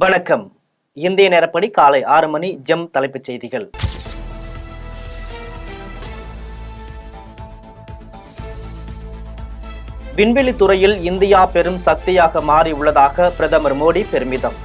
வணக்கம். இந்திய நேரப்படி காலை 6 மணி. ஜெம் தலைப்புச் செய்திகள். விண்வெளி துறையில் இந்தியா பெரும் சக்தியாக மாறியுள்ளதாக பிரதமர் மோடி பெருமிதம்.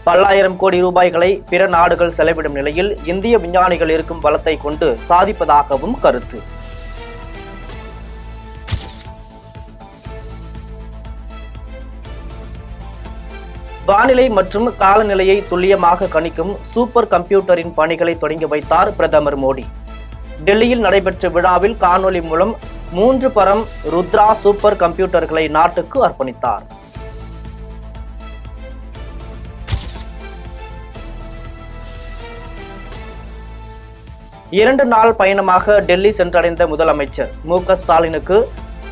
பல்லாயிரம் கோடி ரூபாய்களை பிற நாடுகள் செலவிடும் நிலையில் இந்திய விஞ்ஞானிகள் இருக்கும் வளத்தை கொண்டு சாதிப்பதாகவும் கருத்து. வானிலை மற்றும் காலநிலையை துல்லியமாக கணிக்கும் சூப்பர் கம்ப்யூட்டரின் பணிகளை தொடங்கி வைத்தார் பிரதமர் மோடி. டெல்லியில் நடைபெற்ற விழாவில் காணொலி மூலம் 3 பரம் ருத்ரா சூப்பர் கம்ப்யூட்டர்களை நாட்டுக்கு அர்ப்பணித்தார். இரண்டு நாள் பயணமாக டெல்லி சென்றடைந்த முதலமைச்சர் மு.க. ஸ்டாலினுக்கு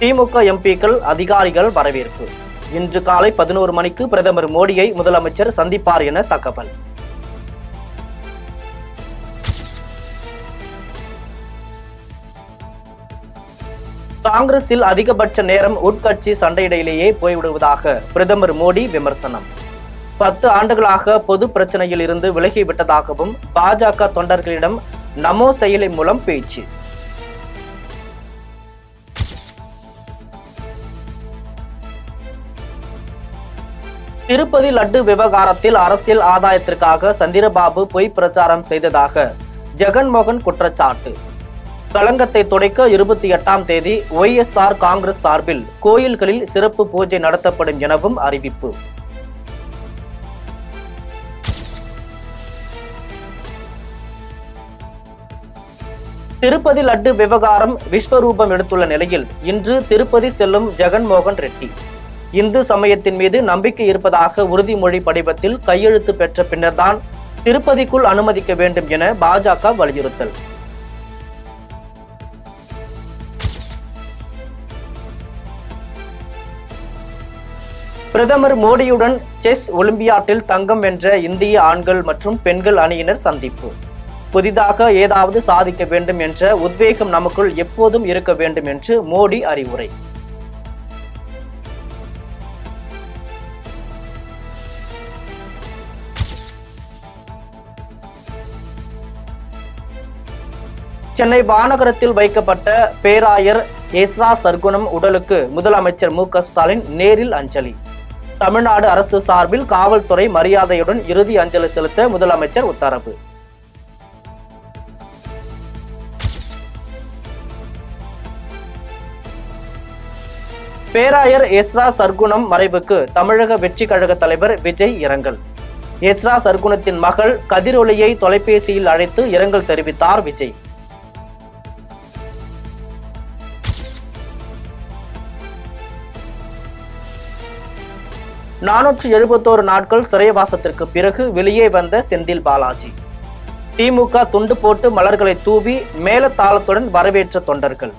திமுக எம்பிக்கள் அதிகாரிகள் வரவேற்பு. இன்று காலை 11 மணிக்கு பிரதமர் மோடியை முதலமைச்சர் சந்திப்பார் என தகவல். காங்கிரஸில் அதிகபட்ச நேரம் உட்கட்சி சண்டையிடையிலேயே போய்விடுவதாக பிரதமர் மோடி விமர்சனம். 10 ஆண்டுகளாக பொது பிரச்சனையில் இருந்து விலகிவிட்டதாகவும் பாஜக தொண்டர்களிடம் நமோ செயலி மூலம் பேச்சு. திருப்பதி லட்டு விவகாரத்தில் அரசியல் ஆதாயத்திற்காக சந்திரபாபு பொய் பிரச்சாரம் செய்ததாக ஜெகன்மோகன் குற்றச்சாட்டு. களங்கத்தை துடைக்க 28ஆம் தேதி ஒய்எஸ்ஆர் காங்கிரஸ் சார்பில் கோயில்களில் சிறப்பு பூஜை நடத்தப்படும் எனவும் அறிவிப்பு. திருப்பதி லட்டு விவகாரம் விஸ்வரூபம் எடுத்துள்ள நிலையில் இன்று திருப்பதி செல்லும் ஜெகன்மோகன் ரெட்டி இந்து சமயத்தின் மீது நம்பிக்கை இருப்பதாக உறுதிமொழி படிவத்தில் கையெழுத்து பெற்ற பின்னர்தான் திருப்பதிக்குள் அனுமதிக்க வேண்டும் என பாஜக வலியுறுத்தல். பிரதமர் மோடியுடன் செஸ் ஒலிம்பியாட்டில் தங்கம் வென்ற இந்திய ஆண்கள் மற்றும் பெண்கள் அணியினர் சந்திப்பு. புதிதாக ஏதாவது சாதிக்க வேண்டும் என்ற உத்வேகம் நமக்குள் எப்போதும் இருக்க வேண்டும் என்று மோடி அறிவுரை. சென்னை வானகரத்தில் வைக்கப்பட்ட பேராயர் எஸ்ரா சர்க்குணம் உடலுக்கு முதலமைச்சர் மு.க. ஸ்டாலின் நேரில் அஞ்சலி. தமிழ்நாடு அரசு சார்பில் காவல்துறை மரியாதையுடன் இறுதி அஞ்சலி செலுத்த முதலமைச்சர் உத்தரவு. பேராயர் எஸ்ரா சர்க்குணம் மறைவுக்கு தமிழக வெற்றி கழக தலைவர் விஜய் இரங்கல். எஸ்ரா சர்க்குணத்தின் மகள் கதிரொலியை தொலைபேசியில் அழைத்து இரங்கல் தெரிவித்தார் விஜய். (471 நாட்கள் சிறைவாசத்திற்கு பிறகு வெளியே வந்த செந்தில் பாலாஜி. திமுக துண்டு போட்டு மலர்களை தூவி மேளதாளத்துடன் வரவேற்ற தொண்டர்கள்.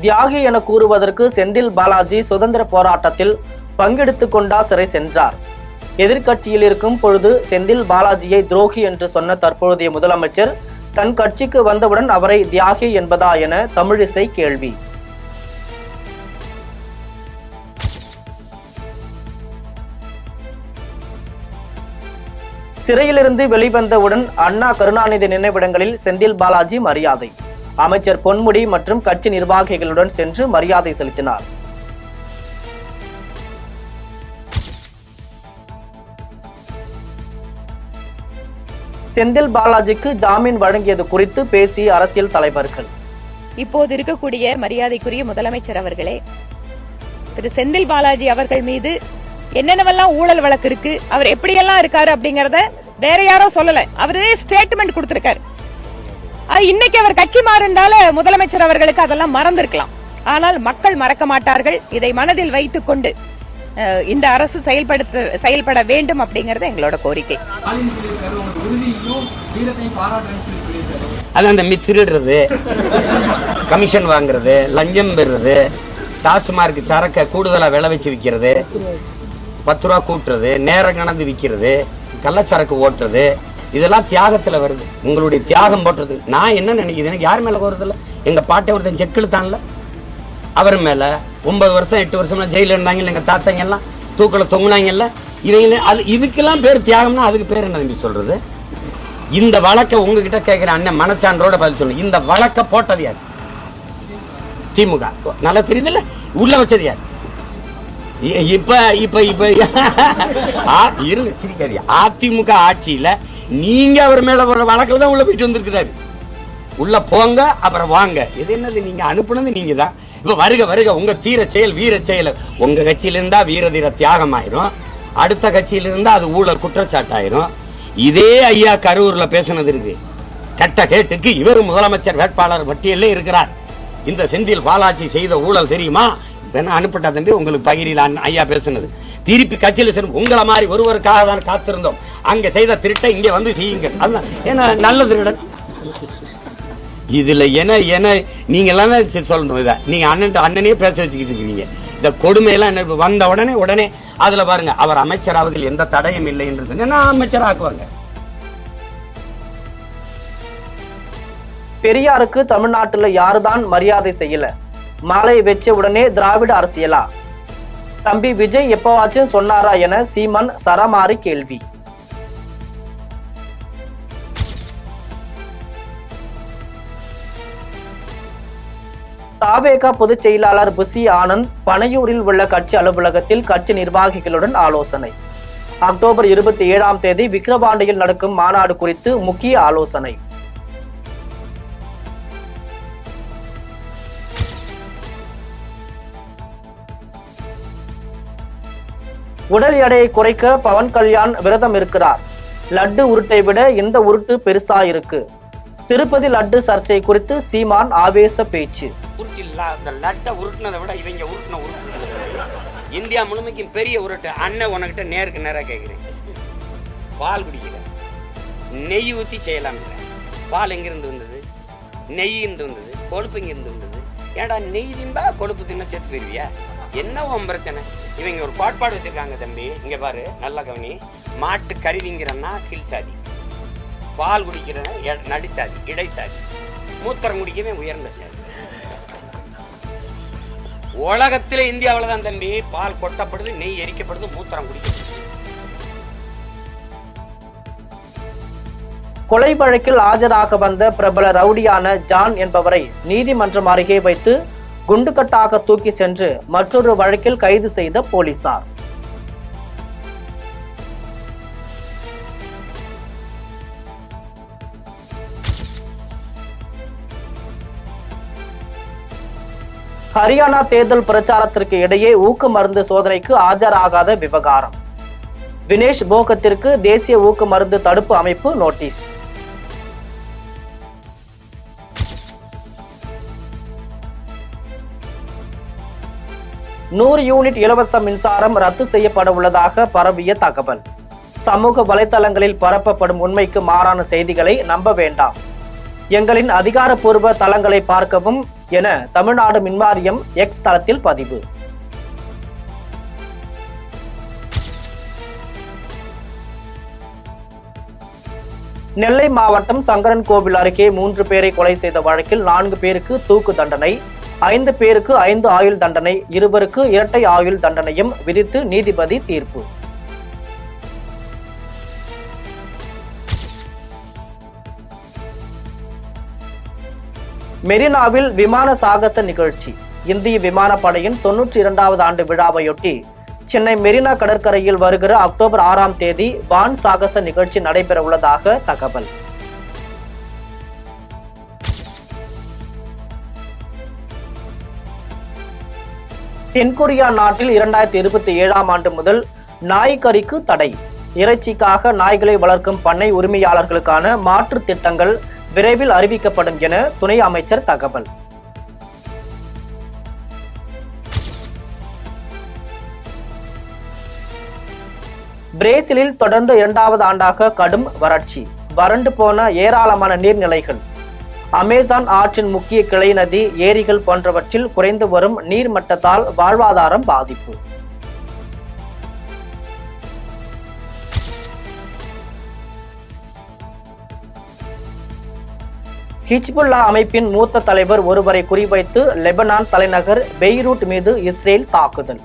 தியாகி என கூறுவதற்கு செந்தில் பாலாஜி சுதந்திர போராட்டத்தில் பங்கெடுத்துக் கொண்டா சிறை சென்றார். எதிர்கட்சியில் இருக்கும் பொழுது செந்தில் பாலாஜியை துரோகி என்று சொன்ன தற்போதைய முதலமைச்சர் தன் கட்சிக்கு வந்தவுடன் அவரை தியாகி என்பதா என தமிழிசை கேள்வி. சிறையிலிருந்து வெளிவந்தவுடன் அண்ணா கருணாநிதி நினைவிடங்களில் செந்தில் பாலாஜி மரியாதை. அமைச்சர் பொன்முடி மற்றும் கட்சி நிர்வாகிகளுடன் சென்று மரியாதை செலுத்தினார். செந்தில் பாலாஜிக்கு ஜாமீன் வழங்கியது குறித்து பேசிய அரசியல் தலைவர்கள். இப்போது இருக்கக்கூடிய மரியாதைக்குரிய முதலமைச்சர் அவர்களே, திரு செந்தில் பாலாஜி அவர்கள் மீது என்னென்னவெல்லாம் ஊழல் வழக்கு இருக்கு, அவர் எப்படியெல்லாம் இருக்காரு அப்படிங்கறத வேற யாரோ சொல்லல, அவரே ஸ்டேட்மெண்ட் கொடுத்திருக்காரு. இன்னைக்கு அவர் கட்சி மாறுண்டால முதலமைச்சர் அவர்களுக்கு அதெல்லாம் மறந்திருக்கலாம். ஆனால் மக்கள் மறக்க மாட்டார்கள். இதை மனதில் வைத்துக் கொண்டு இந்த அரசு செயல்பட வேண்டும் அப்படிங்கறது எங்களோட கோரிக்கை. அது அந்த திருடுறது, கமிஷன் வாங்குறது, லஞ்சம் பெறுறது, டாஸ்மார்க் சரக்க கூடுதலா விலை வச்சு விற்கிறது, 10 ரூபா கூட்டுறது, நேரம் கணந்து விற்கிறது, கள்ளச்சரக்கு ஓட்டுறது, இதெல்லாம் தியாகத்துல வருது. உங்களுடைய தியாகம் போட்டுறது. நான் என்ன நினைக்கிறேன், எனக்கு யார் மேல வருது இல்ல, எங்க பாட்டை ஒருத்தன் செக் இழுத்தான்ல, அவர் மேல 9 வருஷம் 8 வருஷம் ஜெயில இருந்தாங்க எங்க தாத்தங்க எல்லாம் தூக்கில தொங்குனாங்கல்ல, இவங்க அது இதுக்கெல்லாம் பேர் தியாகம்னா அதுக்கு பேர் என்ன தம்பி சொல்றது? இந்த வழக்கை உங்ககிட்ட கேட்கிற அண்ணன் மனச்சான்றோட பதில் சொல்லு. இந்த வழக்க போட்டது யார்? திமுக. நல்லா தெரியுதுல்ல, உள்ள வச்சது யார்? இப்ப இப்ப இப்ப இருங்க சிரிக்காதீங்க. அதிமுக ஆட்சியில நீங்க அவர் மேல வழக்கில் தான் உள்ள போயிட்டு வந்திருக்கிறாரு. உள்ள போங்க அப்புறம் வாங்க. இது என்னது? நீங்க அனுப்புனது நீங்க தான். இப்ப வருக வருக உங்க தீர செயல் வீர செயல் உங்க கட்சியில இருந்தா வீர தீர தியாகம் ஆயிரும், அடுத்த கட்சியில இருந்தா அது ஊழல் குற்றச்சாட்டாயிரும். இதே ஐயா கரூர்ல பேசினது இருக்கு. கட்ட கேட்டுக்கு இவர் முதலமைச்சர் வேட்பாளர் பட்டியலே இருக்கிறார். இந்த செந்தில் பாலாஜி செய்த ஊழல் தெரியுமா? அனுப்பிட்டா தம்பி உங்களுக்கு பகிரில் ஐயா பேசுனது. திருப்பி கட்சியில் சென்று உங்களை மாதிரி ஒருவருக்காக தான் காத்திருந்தோம், அங்க செய்த திருட்டை இங்க வந்து செய்யுங்க. அதுதான் ஏன்னா நல்ல திருடன். இதுல என்ன நீங்க எல்லாம் சொல்லணும். இதை நீங்க அண்ணனே பேச வச்சுக்கிட்டு இருக்கீங்க. இந்த கொடுமையெல்லாம் வந்த உடனே அதுல பாருங்க, அவர் அமைச்சராவதில் எந்த தடையும் இல்லை என்று அமைச்சராக்குவாங்க. பெரியாருக்கு தமிழ்நாட்டுல யாருதான் மரியாதை செய்யல? மாலை வச்ச உடனே திராவிட அரசியலா? தம்பி விஜய் எப்பவாச்சும் சொன்னாரா என சீமான் சரமாரி கேள்வி. தாவேகா பொதுச் செயலாளர் புசி ஆனந்த் பனையூரில் உள்ள கட்சி அலுவலகத்தில் கட்சி நிர்வாகிகளுடன் ஆலோசனை. அக்டோபர் 27ஆம் தேதி விக்கிரவாண்டியில் நடக்கும் மாநாடு குறித்து முக்கிய ஆலோசனை. உடல் எடையை குறைக்க பவன் கல்யாண் விரதம் இருக்கிறார். லட்டு உருட்டை விட இந்த உருட்டு பெருசா இருக்கு. திருப்பதி லட்டு சர்ச்சை குறித்து சீமான் ஆவேச பேச்சு. உருட்டினதை விட இவங்க உருட்டின உருட்டு இந்தியா முழுமைக்கும் பெரிய உருட்டு. அண்ணன் உனக்கிட்ட நேருக்கு நேராக கேட்கிறேன். பால் குடிக்கிற, நெய் ஊற்றி செய்யலாம். பால் எங்கிருந்து வந்தது? நெய் இருந்து வந்தது. கொழுப்பு இங்கிருந்து வந்தது. ஏடா நெய் தின்பா கொழுப்பு தின்ன செத்து போயிருவியா? என்ன உன் பிரச்சனை? இவங்க ஒரு பாட்பாடு வச்சிருக்காங்க தம்பி. இங்க பாரு, நல்லா கவனி. மாட்டு கருவிங்கிறன்னா கீழ் சாதி, பால் குடிக்கிற நடுச்சாதி, இடைசாதி, மூத்திரம் குடிக்கவே உயர்ந்த சாதி. உலகத்திலே இந்தியாவில் தான் தம்பி பால் கொட்டப்படுது, நெய் எரிக்கப்படுது, மூத்திரம் குடிக்கப்படுது. கொலை வழக்கில் ஆஜராக வந்த பிரபல ரவுடியான ஜான் என்பவரை நீதிமன்றம் அருகே வைத்து குண்டுகட்டாக தூக்கி சென்று மற்றொரு வழக்கில் கைது செய்த போலீசார். ஹரியானா தேர்தல் பிரச்சாரத்திற்கு இடையே ஊக்க மருந்து சோதனைக்கு ஆஜராகாத விவகாரம். வினேஷ் போகத்திற்கு தேசிய ஊக்க மருந்து தடுப்பு அமைப்பு நோட்டீஸ். நூறு யூனிட் இலவச மின்சாரம் ரத்து செய்யப்பட உள்ளதாக பரவிய தகவல். சமூக வலைதளங்களில் பரப்பப்படும் உண்மைக்கு மாறான செய்திகளை நம்ப வேண்டாம். எங்களின் அதிகாரப்பூர்வ தளங்களை பார்க்கவும் என தமிழ்நாடு மின்வாரியம் எக்ஸ் தளத்தில் பதிவு. நெல்லை மாவட்டம் சங்கரன்கோவில் அருகே 3 பேரை கொலை செய்த வழக்கில் 4 பேருக்கு தூக்கு தண்டனை, 5 பேருக்கு 5 ஆயுள் தண்டனை, 2 இரட்டை ஆயுள் தண்டனையும் விதித்து நீதிபதி தீர்ப்பு. மெரினாவில் விமான சாகச நிகழ்ச்சி. இந்திய விமானப்படையின் 92வது ஆண்டு விழாவையொட்டி சென்னை மெரினா கடற்கரையில் வருகிற அக்டோபர் 6ஆம் தேதி வான் சாகச நிகழ்ச்சி நடைபெற உள்ளதாக தகவல். தென்கொரியா நாட்டில் 2027ஆம் ஆண்டு முதல் நாய்க்கறிக்கு தடை. இறைச்சிக்காக நாய்களை வளர்க்கும் பண்ணை உரிமையாளர்களுக்கான மாற்று திட்டங்கள் விரைவில் அறிவிக்கப்படும் என துணை அமைச்சர் தகவல். பிரேசிலில் தொடர்ந்து 2வது ஆண்டாக கடும் வறட்சி. வறண்டு போன ஏராளமான நீர்நிலைகள். அமேசான் ஆற்றின் முக்கிய கிளை நதி, ஏரிகள் போன்றவற்றில் குறைந்து வரும் நீர் மட்டத்தால் வாழ்வாதாரம் பாதிப்பு. ஹிஜ்புல்லா அமைப்பின் மூத்த தலைவர் ஒருவரை குறிவைத்து லெபனான் தலைநகர் பெய்ரூட் மீது இஸ்ரேல் தாக்குதல்.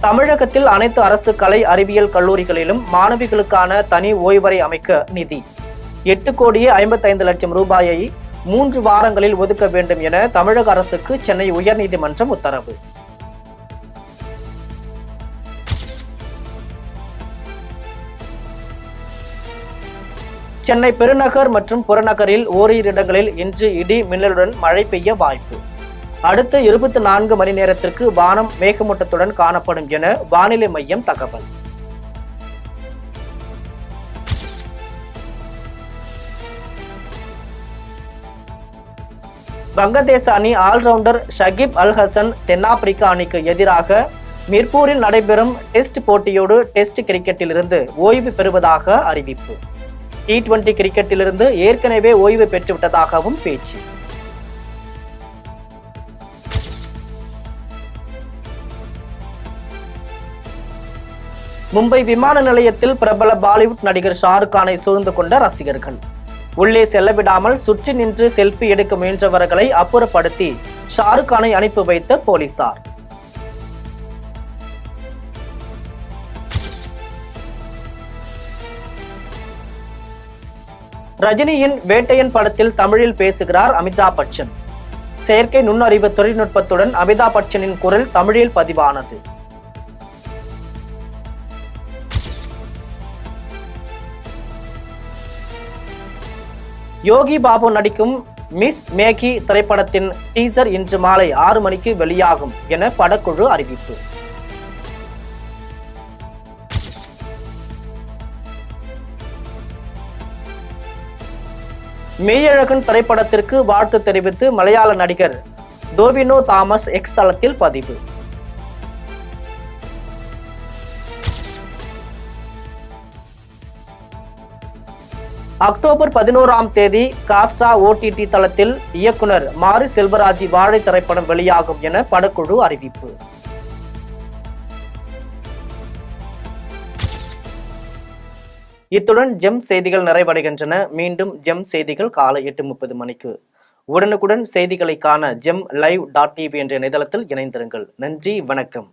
தமிழகத்தில் அனைத்து அரசு கலை அறிவியல் கல்லூரிகளிலும் மாணவிகளுக்கான தனி ஓய்வறை அமைக்க நிதி 8,55,00,000 ரூபாயை 3 வாரங்களில் ஒதுக்க வேண்டும் என தமிழக அரசுக்கு சென்னை உயர்நீதிமன்றம் உத்தரவு. சென்னை பெருநகர் மற்றும் புறநகரில் ஓரிரு இடங்களில் இன்று இடி மின்னலுடன் மழை பெய்ய வாய்ப்பு. அடுத்த 24 மணி நேரத்திற்கு வானம் மேகமூட்டத்துடன் காணப்படும் என வானிலை மையம் தகவல். வங்கதேச அணி ஆல்ரவுண்டர் ஷகிப் அல் ஹசன் தென்னாப்பிரிக்கா அணிக்கு எதிராக மிர்பூரில் நடைபெறும் டெஸ்ட் போட்டியோடு டெஸ்ட் கிரிக்கெட்டிலிருந்து ஓய்வு பெறுவதாக அறிவிப்பு. T20 கிரிக்கெட்டிலிருந்து ஏற்கனவே ஓய்வு பெற்றுவிட்டதாகவும் பேச்சு. மும்பை விமான நிலையத்தில் பிரபல பாலிவுட் நடிகர் ஷாருக் கானை சூழ்ந்து கொண்ட ரசிகர்கள். உள்ளே செல்லவிடாமல் சுற்றி நின்று செல்ஃபி எடுக்க முயன்றவர்களை அப்புறப்படுத்தி ஷாருக் கானை அனுப்பி வைத்த போலீசார். ரஜினியின் வேட்டையன் படத்தில் தமிழில் பேசுகிறார் அமிதாப் பச்சன். செயற்கை நுண்ணறிவு தொழில்நுட்பத்துடன் அமிதாப் பச்சனின் குரல் தமிழில் பதிவானது. யோகி பாபு நடிக்கும் மிஸ் மேகி திரைப்படத்தின் டீசர் இன்று மாலை 6 மணிக்கு வெளியாகும் என படக்குழு அறிவிப்பு. மெய்யழகன் திரைப்படத்திற்கு வாழ்த்து தெரிவித்து மலையாள நடிகர் டோவினோ தாமஸ் எக்ஸ் தளத்தில் பதிவு. அக்டோபர் 11ஆம் தேதி காஸ்ட்ரா OTT தளத்தில் இயக்குனர் மாரி செல்வராஜ் வாழை திரைப்படம் வெளியாகும் என படக்குழு அறிவிப்பு. இத்துடன் ஜெம் செய்திகள் நிறைவடைகின்றன. மீண்டும் ஜெம் செய்திகள் காலை 8:30 மணிக்கு. உடனுக்குடன் செய்திகளை காண GemLive.tv என்ற இணையதளத்தில் இணைந்திருங்கள். நன்றி, வணக்கம்.